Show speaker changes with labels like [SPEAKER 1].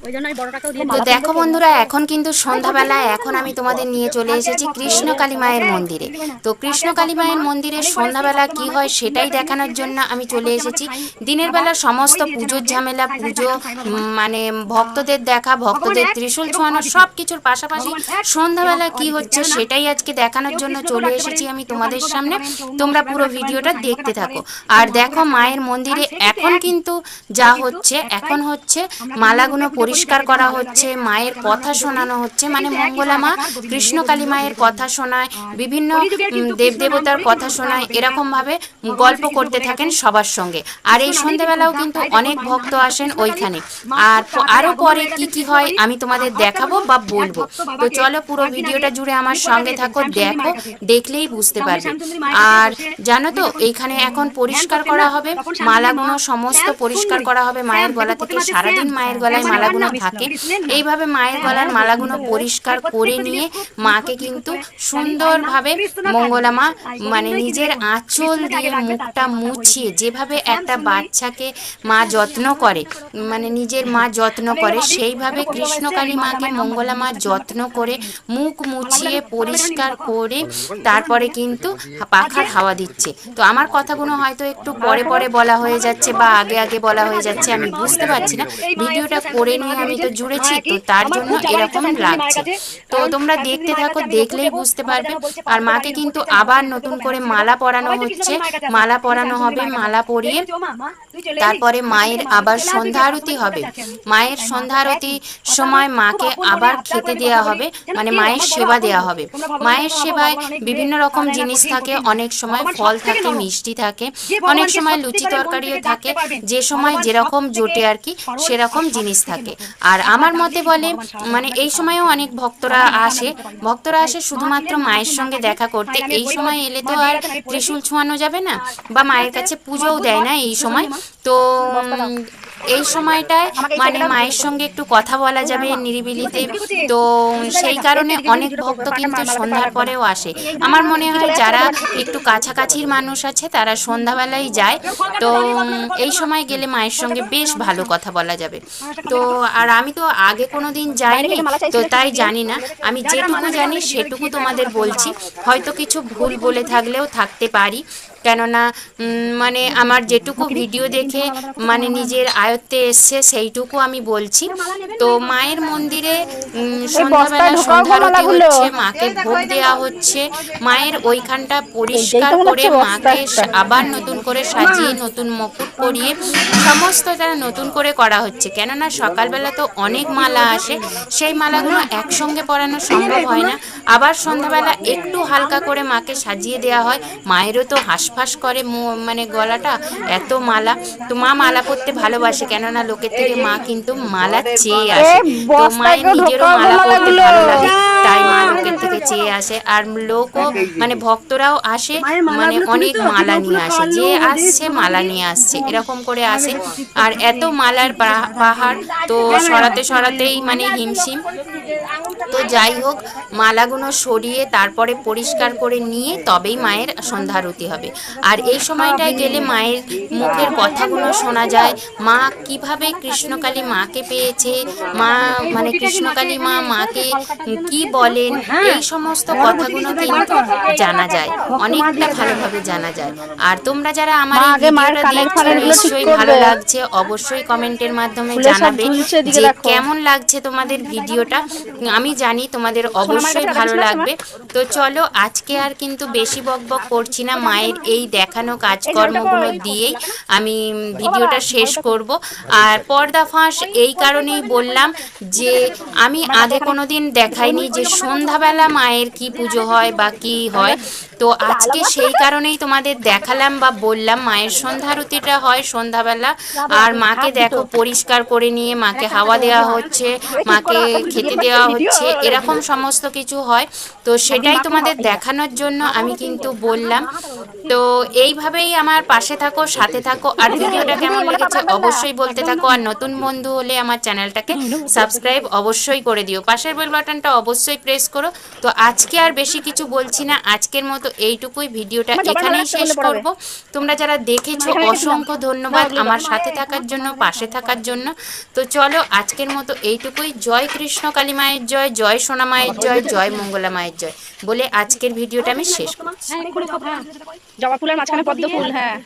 [SPEAKER 1] তো দেখো বন্ধুরা, এখন কিন্তু সন্ধ্যাবেলা, এখন আমি তোমাদের নিয়ে চলে এসেছি কৃষ্ণকালী মায়ের মন্দিরে। তো কৃষ্ণকালী মায়ের মন্দিরে সন্ধ্যাবেলা কি হয় সেটাই দেখানোর জন্য আমি চলে এসেছি। দিনের বেলা সমস্ত পুজোর ঝামেলা, পুজো মানে ভক্তদের দেখা, ভক্তদের ত্রিশূল ছোঁয়ানো সব কিছুর পাশাপাশি সন্ধ্যাবেলা কি হচ্ছে সেটাই আজকে দেখানোর জন্য চলে এসেছি আমি তোমাদের সামনে। তোমরা পুরো ভিডিওটা দেখতে থাকো। আর দেখো মায়ের মন্দিরে এখন কিন্তু যা হচ্ছে, এখন হচ্ছে মালাগুলো পরিষ্কার করা হচ্ছে, মায়ের কথা শোনানো হচ্ছে, মানে মঙ্গলা মা কৃষ্ণকালী মায়ের কথা শোনায়, বিভিন্ন দেবদেবতার কথা শোনায়, এরকমভাবে গল্প করতে থাকেন সবার সঙ্গে। আর এই সন্ধেবেলাও কিন্তু অনেক ভক্ত আসেন ওইখানে। আর আরও পরে কি কি হয় আমি তোমাদের দেখাবো বা বলবো। তো চলো পুরো ভিডিওটা জুড়ে আমার সঙ্গে থাকো, দেখো, দেখলেই বুঝতে পারবে। আর জানো তো এইখানে এখন পরিষ্কার করা হবে, মালাগুলো সমস্ত পরিষ্কার করা হবে মায়ের গলা থেকে। সারাদিন মায়ের গলায় মালাগুলো থাকে, এইভাবে মায়ের গলার মালাগুলো পরিষ্কার করে নিয়ে মাকে কিন্তু সুন্দরভাবে মঙ্গলা মা মানে নিজের আঁচল দিয়ে মুখটা মুছিয়ে, যেভাবে একটা বাচ্চাকে মা যত্ন করে, মানে নিজের মা যত্ন করে, সেইভাবে কৃষ্ণকালী মাকে মঙ্গলা মা যত্ন করে মুখ মুছিয়ে পরিষ্কার করে তারপরে কিন্তু পাখার হাওয়া দিচ্ছে। তো আমার কথাগুলো হয়তো একটু পরে পরে বলা হয়ে যাচ্ছে বা আগে আগে বলা হয়ে যাচ্ছে, আমি বুঝতে পারছি না। ভিডিওটা করে নিয়ে আমি তো জুড়েছি, তো তার জন্য এরকম লাগছে। তো তোমরা দেখতে থাকো, দেখলেই বুঝতে পারবে। আর মাকে কিন্তু আবার নতুন করে মালা পরানো হচ্ছে, মালা পরানো হবে, মালা পরিয়ে তারপরে মায়ের আবার সন্ধ্যা আরতি হবে। মায়ের সন্ধ্যা আরতির সময় মাকে আবার খেতে দেওয়া হবে, মানে মায়ের সেবা দেওয়া হবে। মায়ের সেবায় বিভিন্ন রকম জিনিস থাকে, অনেক সময় ফল থাকে, মিষ্টি থাকে, অনেক সময় লুচি তরকারিও থাকে, যে সময় যেরকম জোটে আর কি সেরকম জিনিস থাকে। আর আমার মতে বলে, মানে এই সময়ও অনেক ভক্তরা আসে শুধুমাত্র মায়ের সঙ্গে দেখা করতে। এই সময় এলে তো আর ত্রিশূল ছোঁয়ানো যাবে না বা মায়ের কাছে পুজোও দেয় না এই সময়। তো এই সময়টায় মানে মায়ের সঙ্গে একটু কথা বলা যাবে নিরিবিলিতে। তো সেই কারণে অনেক ভক্ত কিন্তু সন্ধ্যার পরেও আসে। আমার মনে হয় যারা একটু কাছাকাছির মানুষ আছে তারা সন্ধ্যাবেলায় যায়। তো এই সময় গেলে মায়ের সঙ্গে বেশ ভালো কথা বলা যাবে। তো আর আমি তো আগে কোনো দিন যাইনি, তো তাই জানি না। আমি যেটুকু জানি সেটুকু তোমাদের বলছি, হয়তো কিছু ভুল বলে থাকলেও থাকতে পারি, কেননা মানে আমার যেটুকু ভিডিও দেখে মানে নিজের আয়ত্তে এসছে সেইটুকু আমি বলছি। তো মায়ের মন্দিরে সন্ধ্যাবেলা সন্ধ্যা আরতি হচ্ছে, মাকে ভোগ দেওয়া হচ্ছে, মায়ের ওইখানটা পরিষ্কার করে মাকে আবার নতুন করে সাজিয়ে নতুন মুকুট পরিয়ে সমস্তটা নতুন করে করা হচ্ছে। কেননা সকালবেলা তো অনেক মালা আসে, সেই মালাগুলো একসঙ্গে পরানো সম্ভব হয় না। আবার সন্ধ্যাবেলা একটু হালকা করে মাকে সাজিয়ে দেওয়া হয়। মায়েরও তো হাঁসফাঁস করে মানে গলাটা, এত মালা। তো মা মালা পরতে ভালোবাসে, কেননা লোকের থেকে মা কিন্তু মালা চেয়ে আসে। তো মায়ের নিজেরও মালা পরতে ভালো লাগে, তাই মা লোকের থেকে চেয়ে আসে। আর লোকও মানে ভক্তরাও আসে, মানে অনেক মালা নিয়ে আসে, যে আসছে মালা নিয়ে আসছে, এরকম করে আসে। আর এত মালার পাহাড়, তো সরাতে সরাতেই মানে হিমশিম। তো যাই হোক, মালাগুলো সরিয়ে তারপরে পরিষ্কার করে নিয়ে তবেই মায়ের সন্ধ্যা আরতি হবে। আর এই সময়টায় গেলে মায়ের মুখের কথাগুলো শোনা যায়, মা কিভাবে কৃষ্ণকালী মাকে পেয়েছে, মা মানে কৃষ্ণকালী মা মাকে কি বলেন, এই সমস্ত কথাগুলো কিন্তু জানা যায়, অনেকটা ভালোভাবে জানা যায়। আর তোমরা যারা আমার এই ভিডিওটা দেখছো নিশ্চয়ই ভালো লাগছে, অবশ্যই কমেন্টের মাধ্যমে জানাবে যে কেমন লাগছে তোমাদের ভিডিওটা। আমি জানি তোমাদের অবশ্যই ভালো লাগবে। তো চলো, আজকে আর কিন্তু বেশি বকবক করছি না, মায়ের এই দেখানো কাজকর্মগুলো দিয়েই আমি ভিডিওটা শেষ করব। আর পর্দা ফাঁস এই কারণেই বললাম যে আমি আগে কোনো দিন দেখাইনি যে সন্ধ্যাবেলা মায়ের কি পুজো হয় বা কি হয়। তো আজকে সেই কারণেই তোমাদের দেখালাম বা বললাম, মায়ের সন্ধ্যা আরতিটা হয় সন্ধ্যাবেলা। আর মাকে দেখো পরিষ্কার করে নিয়ে মাকে হাওয়া দেওয়া হচ্ছে, মাকে খেতে দেওয়া হচ্ছে, এরকম সমস্ত কিছু হয়। তো সেটাই তোমাদের দেখানোর জন্য আমি কিন্তু বললাম। তো এইভাবেই আমার পাশে থাকো, সাথে থাকো। আর ভিডিওটা কেমন লেগেছে অবশ্যই বলতে থাকো। আর নতুন বন্ধু হলে আমার চ্যানেলটাকে সাবস্ক্রাইব অবশ্যই করে দিও, পাশের বেল বাটনটা অবশ্যই প্রেস করো। তো আজকে আর বেশি কিছু বলছি না, আজকের মতো এইটুকুই, ভিডিওটা এখানেই শেষ করব। তোমরা যারা দেখেছো অসংখ্য ধন্যবাদ আমার সাথে থাকার জন্য, পাশে থাকার জন্য। তো চলো আজকের মতো এইটুকুই। জয় কৃষ্ণ কালী মায়ের জয়, জয় সোনা মায়ের জয়, জয় মঙ্গলা মায়ের জয় বলে আজকের ভিডিওটা আমি শেষ করছি।
[SPEAKER 2] জবা ফুলের মাঝখানে পদ্ম ফুল, হ্যাঁ।